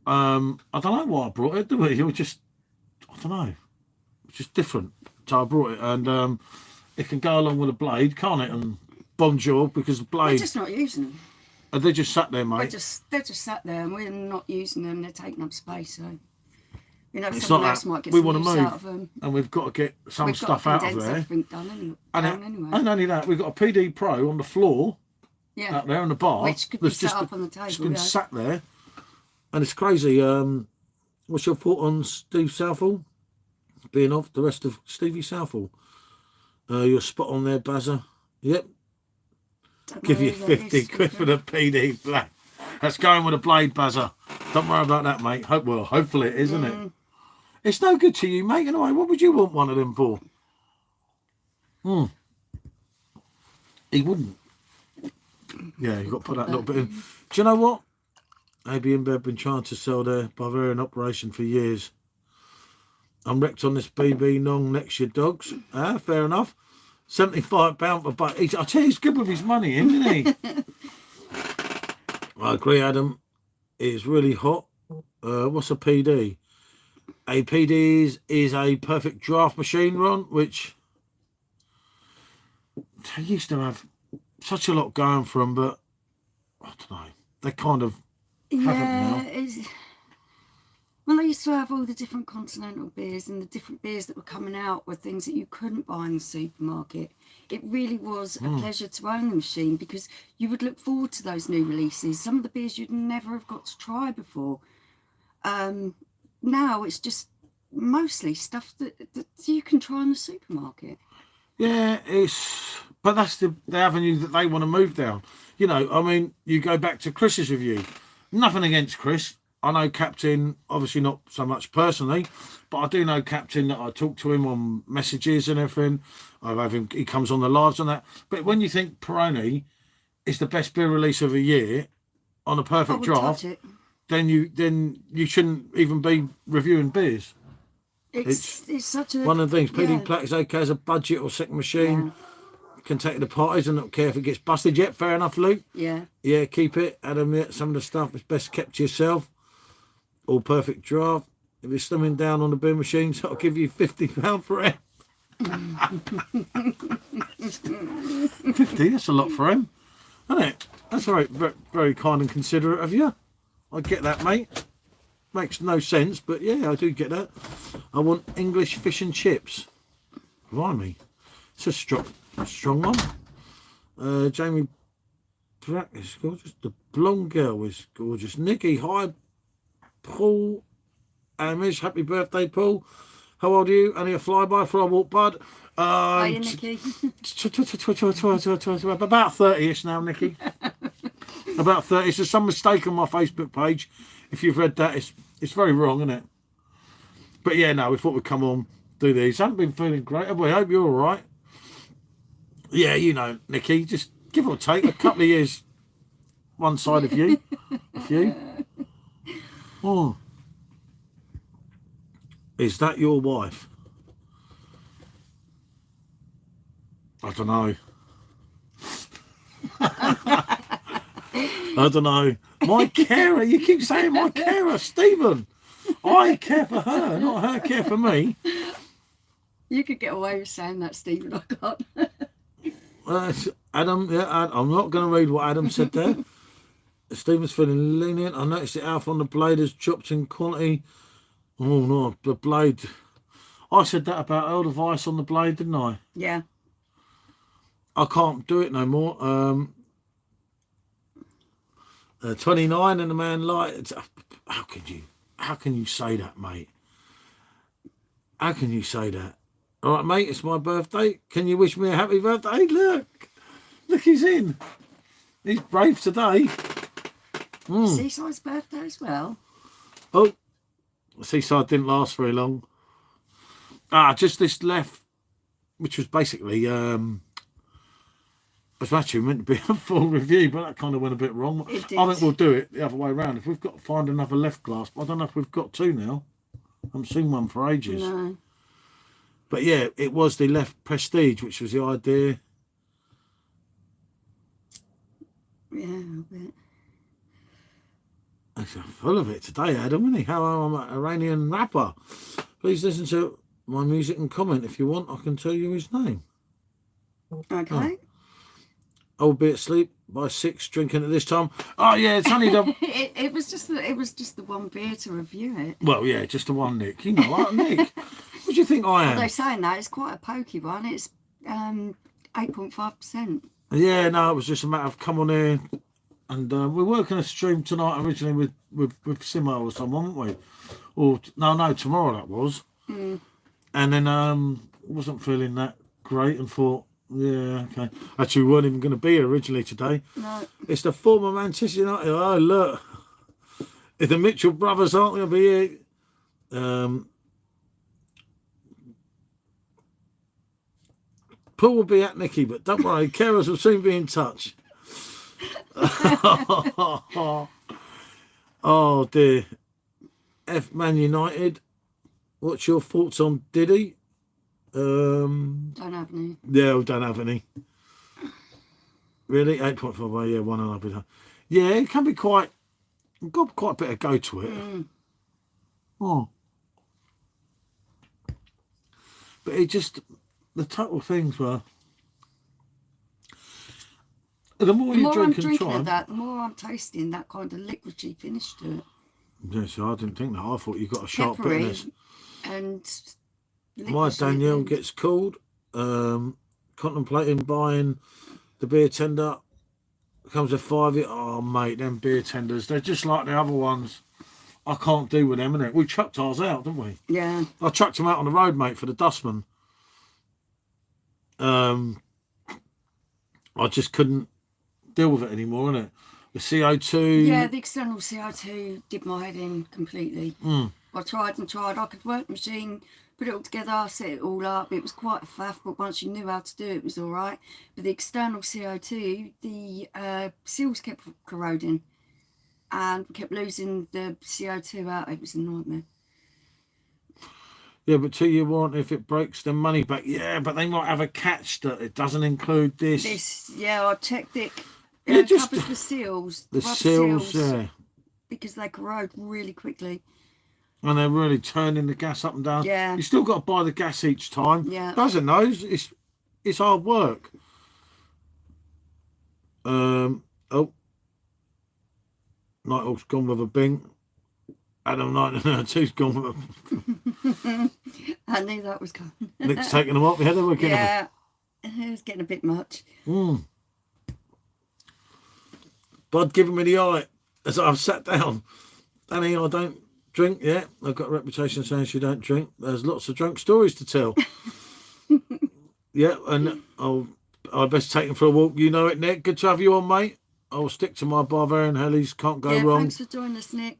I don't know why I brought it, do we? It was just... I don't know. It's just different. So I brought it, and it can go along with a blade, can't it? And bonjour, because the blade... We're just not using them. They just sat there, mate. They're just sat there, and we're not using them. They're taking up space, so... You know, it's someone not else might get we some want to use move, out of them. and we've got to get some stuff out of there. Done anyway. And only that, we've got a PD Pro on the floor, out there on the bar, which could be set up on the table. It's been sat there, and it's crazy. What's your thought on Steve Southall being off? The rest of Stevie Southall, you're spot on there, Bazza. Yep. Give you 50 quid for the PD Black. That's going with a blade, Bazza. Don't worry about that, mate. Hopefully it is, isn't it? It's no good to you, mate. Anyway, what would you want one of them for? He wouldn't. Yeah, you've got to put that little bit in. Do you know what? AB InBev have been trying to sell their Bavarian operation for years. I'm wrecked on this BB Nong next year, dogs. Fair enough. £75 for butt. I tell you, he's good with his money, isn't he? I agree, Adam. It's really hot. What's a PD? A PD is a perfect draft machine, Ron, which they used to have such a lot going for them, but I don't know. They kind of haven't now. Well, they used to have all the different continental beers, and the different beers that were coming out were things that you couldn't buy in the supermarket. It really was a pleasure to own the machine, because you would look forward to those new releases. Some of the beers you'd never have got to try before. Now it's just mostly stuff that you can try in the supermarket. Yeah, but that's the avenue that they want to move down. You know, I mean, you go back to Chris's review. Nothing against Chris. I know Captain, obviously not so much personally, but I do know Captain, that I talk to him on messages and everything. He comes on the lives and that. But when you think Peroni is the best beer release of a year on a perfect draft, then you shouldn't even be reviewing beers. It's such a... One of the things, PD Platt is okay as a budget or second machine. Can take it to parties and not care if it gets busted yet. Fair enough, Luke. Yeah, keep it. Adam, some of the stuff is best kept to yourself. All perfect draft. If you're slimming down on the beer machines, I'll give you £50 for it. 50, that's a lot for him, isn't it? That's very, very, very kind and considerate of you. I get that, mate. Makes no sense, but yeah, I do get that. I want English fish and chips. Blimey. It's a strong one. Jamie Black is gorgeous. The blonde girl is gorgeous. Nikki, hi. Paul Amish, happy birthday, Paul. How old are you? Only a flyby for I walk, bud. Hi, Nikki. About 30ish now, Nikki. About 30. There's some mistake on my Facebook page. If you've read that, it's very wrong, isn't it? But yeah, no, we thought we'd come on, do these. Haven't been feeling great, have we? Hope you're all right. Yeah, you know, Nikki, just give or take a couple of years one side of you. A few. Oh. Is that your wife? I don't know. I don't know. My carer, you keep saying my carer, Stephen. I care for her, not her care for me. You could get away with saying that, Stephen. I can't. Adam, I'm not going to read what Adam said there. Stephen's feeling lenient. I noticed the alpha on the blade has dropped in quantity. Oh no, the blade. I said that about Elder Vice on the blade, didn't I? Yeah. I can't do it no more. 29 and the man light. How can you say that, mate? How can you say that? All right, mate, it's my birthday. Can you wish me a happy birthday? Look, he's in. He's brave today. Seaside's birthday as well. Oh, Seaside didn't last very long. Just this Leffe, which was basically it was actually meant to be a full review, but that kind of went a bit wrong. It did. I think we'll do it the other way around. If we've got to find another Leffe glass, but I don't know if we've got two now. I haven't seen one for ages. No. But yeah, it was the Leffe Prestige, which was the idea. Yeah, a bit. He's full of it today, Adam, isn't he? How I'm an Iranian rapper. Please listen to my music and comment. If you want, I can tell you his name. Okay. I will be asleep by 6, drinking at this time. Oh yeah, it's only the. it was just the one beer to review it. Well, yeah, just the one, Nick. You know, like Nick. What do you think I am? Although saying that, it's quite a pokey one. It's 8.5%. Yeah, no, it was just a matter of come on here, and we're working a stream tonight originally with Simo or someone, weren't we? Or no, tomorrow that was. And then wasn't feeling that great and thought, yeah, okay. Actually, we weren't even going to be here originally today. No. It's the former Manchester United. Oh, look. If the Mitchell brothers aren't going to be here, Paul will be at Nicky, but don't worry, carers will soon be in touch. Oh, dear. F Man United. What's your thoughts on Diddy? Don't have any. Yeah, we don't have any. Really? 8.5, well, yeah, 1.5. Yeah, it can be got quite a bit of go to it. Oh. But it just, the total things were, the more you drink and try. That, the more I'm tasting that kind of liquidy finish to it. Yeah, so I didn't think that. I thought you got a sharp Peppery bitterness. and My Danielle gets called. Contemplating buying the beer tender. Comes a £5. Oh, mate, them beer tenders, they're just like the other ones. I can't do with them, innit? We chucked ours out, didn't we? Yeah. I chucked them out on the road, mate, for the dustman. I just couldn't deal with it anymore, innit? The CO2. Yeah, the external CO2 did my head in completely. I tried and tried. I could work the machine, put it all together, set it all up. It was quite a faff, but once you knew how to do it, it was all right. But the external CO2, the seals kept corroding and kept losing the CO2 out. It was a nightmare. Yeah, but 2-year warranty, if it breaks, then money back. Yeah, but they might have a catch that it doesn't include this. Yeah, I checked it. Yeah, It just covers the seals. The rubber seals, yeah. Because they corrode really quickly. And they're really turning the gas up and down. Yeah. You still got to buy the gas each time. Yeah. Doesn't know. It's hard work. Oh. Nighthawk's gone with a bing. Adam 1992's gone with a... I knew that was coming. Nick's taking them up. Yeah, they were getting Yeah. It was getting a bit much. Bud giving me the eye as I've sat down. Danny, I don't drink yet. I've got a reputation saying she don't drink. There's lots of drunk stories to tell. Yeah, and I'll best take him for a walk. You know it, Nick. Good to have you on, mate. I'll stick to my Bavarian Hellies. Can't go wrong. Thanks for joining us, Nick.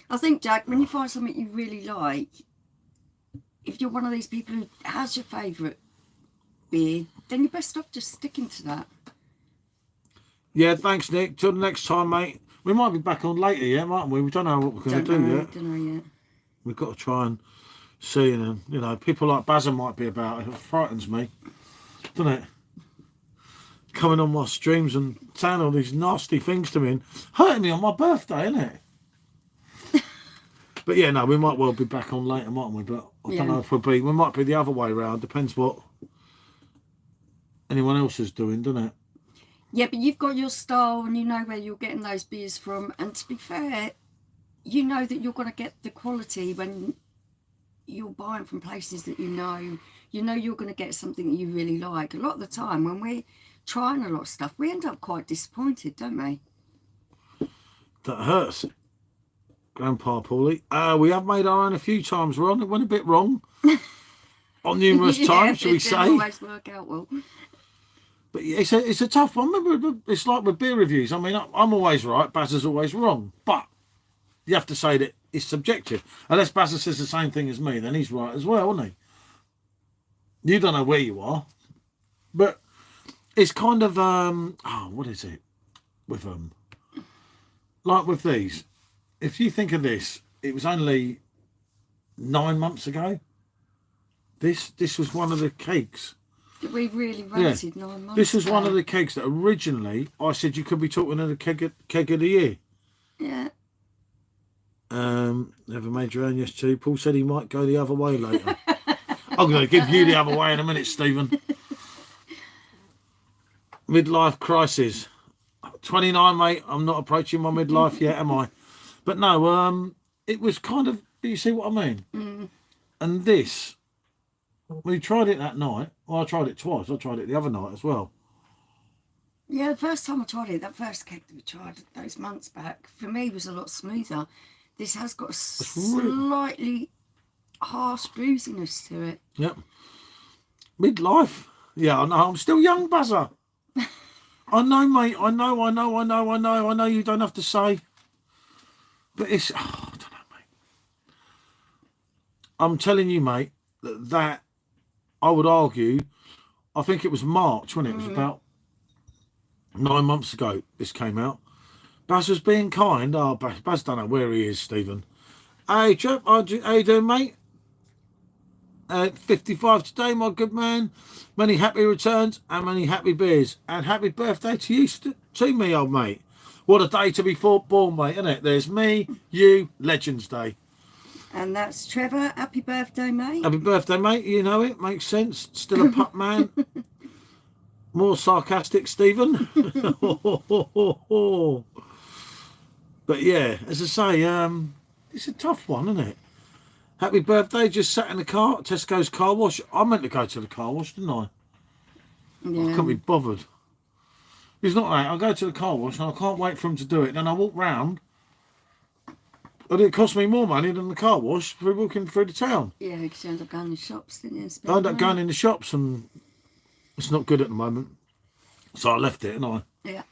I think, Jack, when you find something you really like, if you're one of these people who has your favourite beer, then you're best off just sticking to that. Yeah, thanks, Nick. Till the next time, mate. We might be back on later, yeah, mightn't we? We don't know what we're going to do yet. Don't know yet. We've got to try and see, and you know, people like Bazza might be about. It frightens me, doesn't it? Coming on my streams and saying all these nasty things to me and hurting me on my birthday, isn't it? But yeah, no, we might well be back on later, mightn't we? But I don't know if we'll be. We might be the other way around. Depends what anyone else is doing, doesn't it? Yeah, but you've got your style and you know where you're getting those beers from. And to be fair, you know that you're going to get the quality when you're buying from places that you know you're going to get something that you really like. A lot of the time when we're trying a lot of stuff, we end up quite disappointed, don't we? That hurts, Grandpa Paulie. We have made our own a few times, Ron. It went a bit wrong on numerous times, shall we say. It didn't always work out well. But it's a tough one. Remember, it's like with beer reviews. I mean, I'm always right, Bazza's always wrong. But you have to say that it's subjective. Unless Bazza says the same thing as me, then he's right as well, isn't he? You don't know where you are. But it's kind of, what is it? With like with these. If you think of this, it was only 9 months ago. This was one of the cakes. We really rated 9 months. This was one of the kegs that originally I said you could be talking of the keg of the year. Yeah. Never made your own yesterday. Paul said he might go the other way later. I'm going to give you the other way in a minute, Stephen. Midlife crisis. 29, mate. I'm not approaching my midlife yet, am I? But no, it was kind of, you see what I mean? Mm. And this, we tried it that night. Well, I tried it twice. I tried it the other night as well. Yeah, the first time I tried it, that first cake that we tried those months back, for me was a lot smoother. This has got a slightly harsh booziness to it. Yep. Midlife. Yeah, I know. I'm still young, Bazza. I know, mate. I know you don't have to say. But it's, I don't know, mate. I'm telling you, mate, that I would argue, I think it was March when it was about 9 months ago this came out. Baz was being kind. Oh, Baz don't know where he is, Stephen. Hey, chap, how you doing, mate? 55 today, my good man. Many happy returns and many happy beers. And happy birthday to you, to me, old mate. What a day to be born, mate, isn't it? There's me, you, Legends Day. And that's Trevor. Happy birthday, mate. Happy birthday, mate. You know it. Makes sense. Still a pup man. More sarcastic, Stephen. But yeah, as I say, it's a tough one, isn't it? Happy birthday. Just sat in the car, Tesco's car wash. I meant to go to the car wash, didn't I? Yeah. I couldn't be bothered. It's not that. I go to the car wash and I can't wait for him to do it. Then I walk round. But it cost me more money than the car wash for walking through the town. Yeah, because you end up going in the shops, didn't you? I end up going in the shops and it's not good at the moment. So I left it, didn't I? Yeah.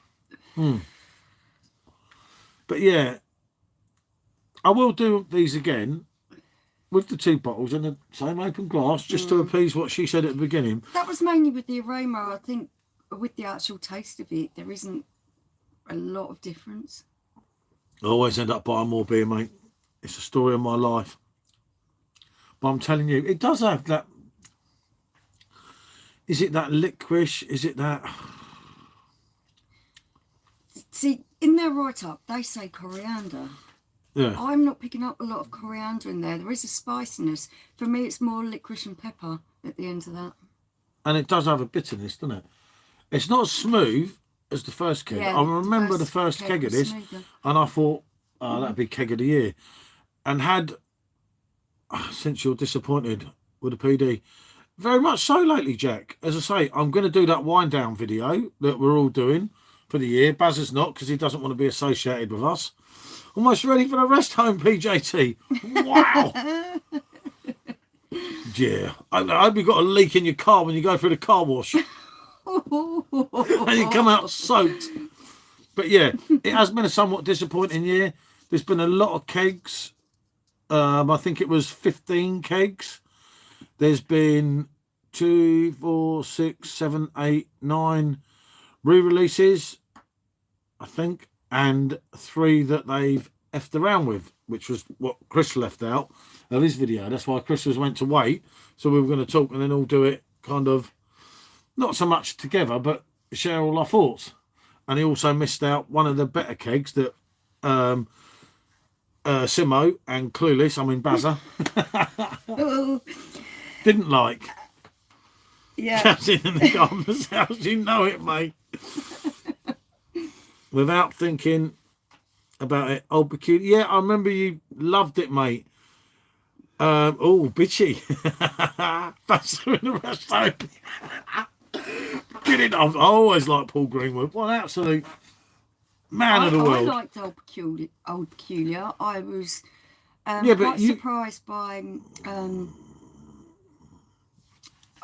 But yeah, I will do these again with the 2 bottles and the same open glass just to appease what she said at the beginning. That was mainly with the aroma. I think with the actual taste of it, there isn't a lot of difference. I always end up buying more beer, mate. It's a story of my life. But I'm telling you, it does have that. Is it that licorice? Is it that? See, in their write-up, they say coriander. Yeah. I'm not picking up a lot of coriander in there. There is a spiciness. For me, it's more licorice and pepper at the end of that. And it does have a bitterness, doesn't it? It's not as smooth as the first keg. Yeah, I remember the first keg of this, smoother. And I thought, oh, that'd be keg of the year. And since you're disappointed with the PD, very much so lately, Jack. As I say, I'm going to do that wind down video that we're all doing for the year. Baz is not, because he doesn't want to be associated with us. Almost ready for the rest home, PJT. Wow. Yeah. I hope you've got a leak in your car when you go through the car wash. And you come out soaked. But yeah, it has been a somewhat disappointing year. There's been a lot of kegs. I think it was 15 kegs. There's been 2, 4, 6, 7, 8, 9 re-releases. I think, and 3 that they've effed around with, which was what Chris left out of his video. That's why Chris was meant to wait, so we were going to talk and then all do it kind of not so much together, but share all our thoughts. And he also missed out one of the better kegs that Simo and Clueless, I mean Bazza, didn't like. Yeah. Captain in the Gardener's House, you know it, mate. Without thinking about it, old peculiar. Yeah, I remember you loved it, mate. Oh, bitchy. Faster in the rest home. Get it off. I always like Paul Greenwood. What an absolute man of the world. I liked Old Peculiar. I was quite surprised by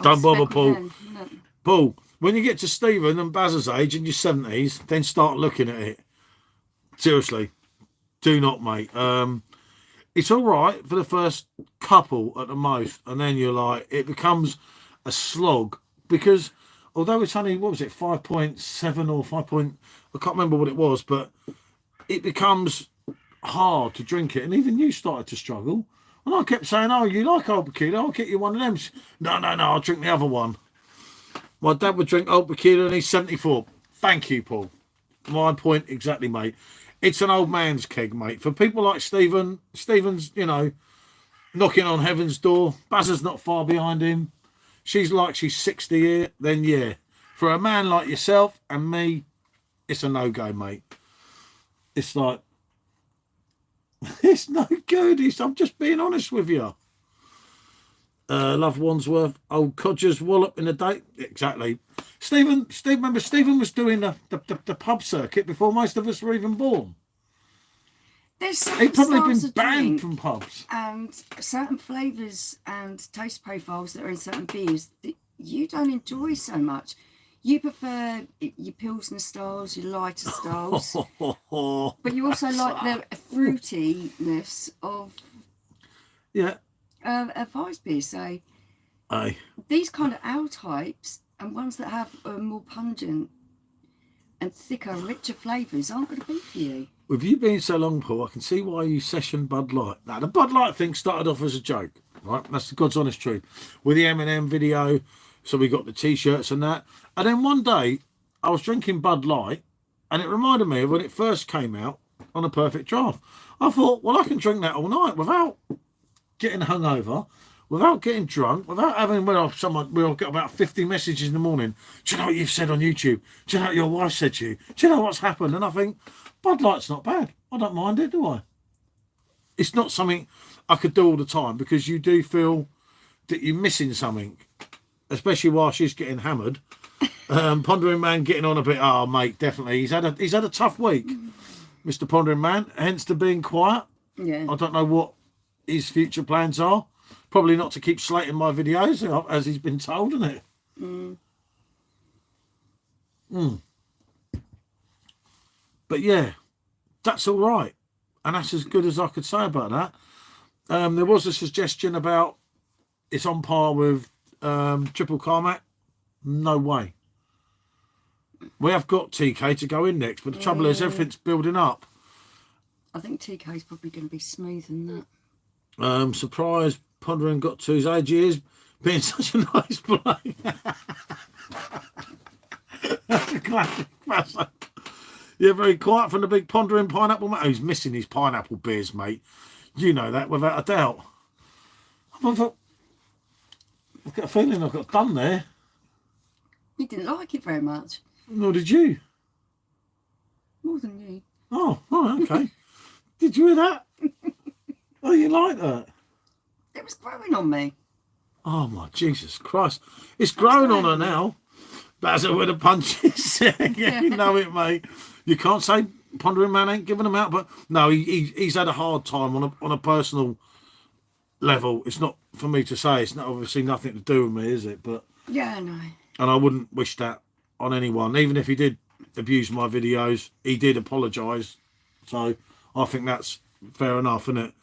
don't bother, Paul. Paul, when you get to Stephen and Baz's age in your 70s, then start looking at it. Seriously. Do not, mate. It's all right for the first couple at the most, and then you're like, it becomes a slog, because although it's only, what was it, 5.7 or 5 point, I can't remember what it was, but it becomes hard to drink it, and even you started to struggle. And I kept saying, oh, you like Old Peculiar, I'll get you one of them. No, I'll drink the other one. My dad would drink Old Peculiar and he's 74. Thank you, Paul. My point exactly, mate. It's an old man's keg, mate. For people like Stephen, Stephen's, you know, knocking on heaven's door. Bazza's not far behind him. She's 60 here. Then, yeah. For a man like yourself and me, it's a no-go, mate. It's like, it's no good. I'm just being honest with you. Love Wandsworth. Old Codger's wallop in the day. Exactly. Remember Stephen was doing the pub circuit before most of us were even born. He'd probably been banned from pubs. And certain flavours and taste profiles that are in certain beers that you don't enjoy so much. You prefer your Pilsner styles, your lighter styles. But you also like the fruitiness of Weiss beer. So these kind of ale types and ones that have more pungent and thicker, richer flavours aren't going to be for you. With you being so long, Paul, I can see why you session Bud Light. Now, the Bud Light thing started off as a joke, right? That's the God's honest truth. With the M&M video, so we got the T-shirts and that. And then one day, I was drinking Bud Light, and it reminded me of when it first came out on a perfect draft. I thought, well, I can drink that all night without getting hungover, without getting drunk, without having, we'll get about 50 messages in the morning. Do you know what you've said on YouTube? Do you know what your wife said to you? Do you know what's happened? And I think, Bud Light's not bad. I don't mind it, do I? It's not something I could do all the time, because you do feel that you're missing something, especially while she's getting hammered. Pondering Man getting on a bit. Oh, mate, definitely. He's had a tough week, Mr. Pondering Man, hence to being quiet. Yeah. I don't know what his future plans are. Probably not to keep slating my videos, as he's been told, isn't it? But yeah, that's all right. And that's as good as I could say about that. There was a suggestion about it's on par with Triple Carmack. No way. We have got TK to go in next, but the trouble is everything's building up. I think TK is probably going to be smoother than that. Surprised Pondering got to his age years being such a nice bloke. That's a classic. Yeah, very quiet from the big Pondering pineapple. Oh, he's missing his pineapple beers, mate. You know that without a doubt. I've got a feeling I got done there. You didn't like it very much. Nor did you. More than you. Oh, okay. Did you hear that? Oh, you like that? It was growing on me. Oh, my Jesus Christ. It's growing on her now. Bazza with the punches. Yeah, you know it, mate. You can't say Pondering Man ain't giving them out, but no, he's had a hard time on a personal level. It's not for me to say. It's not obviously nothing to do with me, is it? But yeah, no. And I wouldn't wish that on anyone. Even if he did abuse my videos, he did apologise. So I think that's fair enough, isn't it?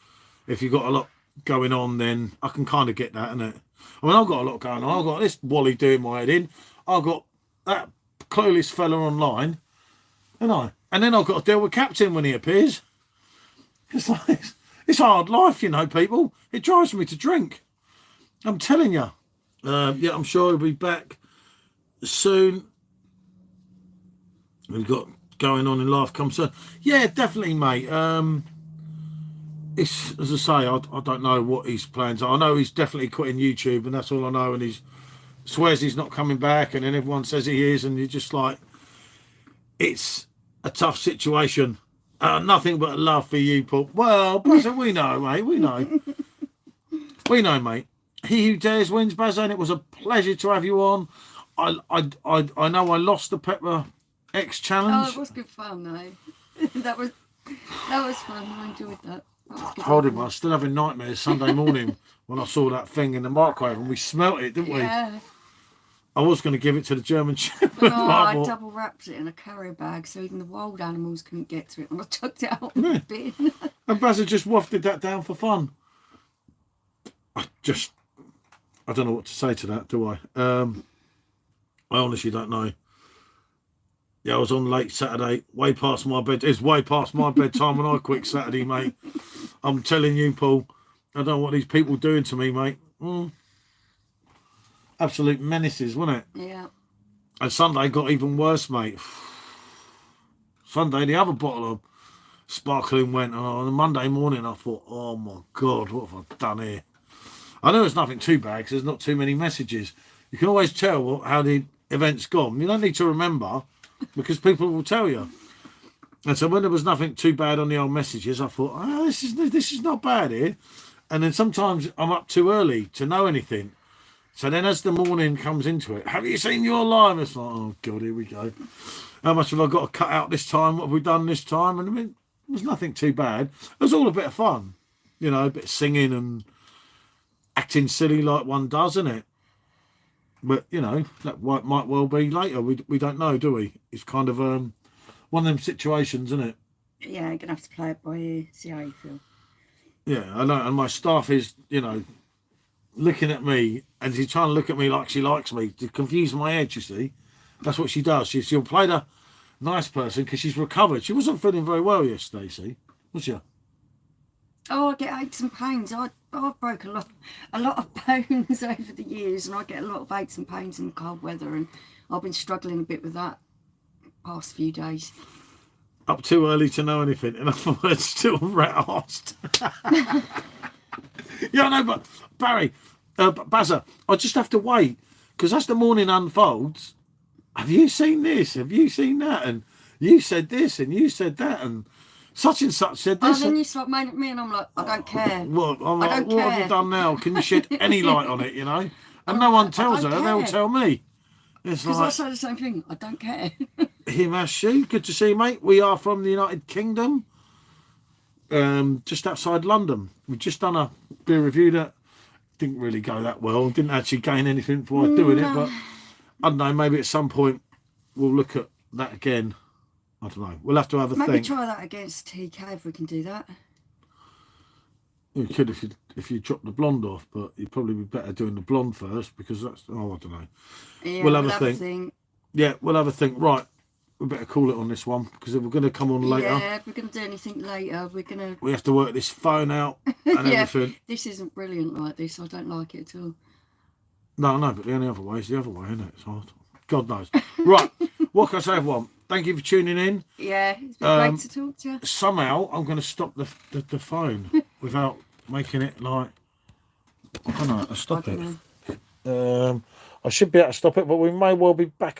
If you've got a lot going on, then I can kind of get that, innit? I mean, I've got a lot going on. I've got this Wally doing my head in. I've got that clueless fella online And then I've got to deal with Captain when he appears. It's like, it's hard life, you know, people. It drives me to drink. I'm telling you. Yeah, I'm sure he'll be back soon. We've got going on in life comes soon. Yeah, definitely, mate. It's, as I say, I don't know what his plans are. I know he's definitely quitting YouTube, and that's all I know. And he swears he's not coming back, and then everyone says he is, and you're just like, it's a tough situation. Nothing but love for you, Paul. Well, Bazza, we know, mate. We know. We know, mate. He who dares wins, Bazza, and it was a pleasure to have you on. I know I lost the Pepper X challenge. Oh, it was good fun, though. that was fun. I enjoyed that. Horrible. I was still having nightmares Sunday morning when I saw that thing in the microwave, and we smelt it, didn't we? Yeah. I was going to give it to the German Shepherd. Oh, I double wrapped it in a carrier bag so even the wild animals couldn't get to it, and I chucked it out in the bin. And Bazza just wafted that down for fun. I don't know what to say to that, do I? I honestly don't know. Yeah, I was on late Saturday, way past my bed. It's way past my bedtime when I quit Saturday, mate. I'm telling you, Paul, I don't know what these people doing to me, mate. Absolute menaces, wasn't it? Yeah. And Sunday got even worse, mate. Sunday, the other bottle of sparkling went, and on a Monday morning I thought, oh my God, what have I done here? I know it's nothing too bad because there's not too many messages. You can always tell how the event's gone. You don't need to remember because people will tell you. And so when there was nothing too bad on the old messages, I thought, oh, this is not bad here. And then sometimes I'm up too early to know anything. So then as the morning comes into it, have you seen your live? It's like, oh God, here we go. How much have I got to cut out this time? What have we done this time? And I mean, it was nothing too bad. It was all a bit of fun. You know, a bit of singing and acting silly like one does, isn't it? But, you know, that might well be later. We don't know, do we? It's kind of one of them situations, isn't it? Yeah, you're going to have to play it by ear, see how you feel. Yeah, I know. And my staff is, you know, looking at me, and she's trying to look at me like she likes me to confuse my head, you see. That's what she does. She'll play the nice person because she's recovered. She wasn't feeling very well yesterday, see? Was she? Oh, I get aches and pains. I've broke a lot of bones over the years, and I get a lot of aches and pains in the cold weather, and I've been struggling a bit with that past few days. Up too early to know anything. In other words, still rat-arsed. Yeah, I know, but Barry, Bazza, I just have to wait because as the morning unfolds, have you seen this? Have you seen that? And you said this and you said that and such said this. And then you start moaning at me and I'm like, I don't care. What? I'm like, I don't what care. have you done now? Can you shed any light on it, you know? And no one tells her, they'll tell me. It's because like, I say the same thing, I don't care. Himashi, good to see you, mate. We are from the United Kingdom, just outside London. We've just done a beer review that didn't really go that well. Didn't actually gain anything for doing it, but I don't know, maybe at some point we'll look at that again. I don't know. We'll have to have a Maybe think. try that against TK if we can do that. You could if you drop the blonde off, but you'd probably be better doing the blonde first because that's, I don't know. Yeah, we'll have a think. Yeah, we'll have a think. Right, we better call it on this one because if we're going to come on later. Yeah, if we're going to do anything later, we have to work this phone out and yeah, everything. This isn't brilliant like this. I don't like it at all. No, but the only other way is the other way, isn't it? It's hard. God knows. Right, what can I say, everyone? Thank you for tuning in. Yeah, it's been great to talk to you. Somehow, I'm going to stop the phone without making it like, I don't know, stop it. I should be able to stop it, but we may well be back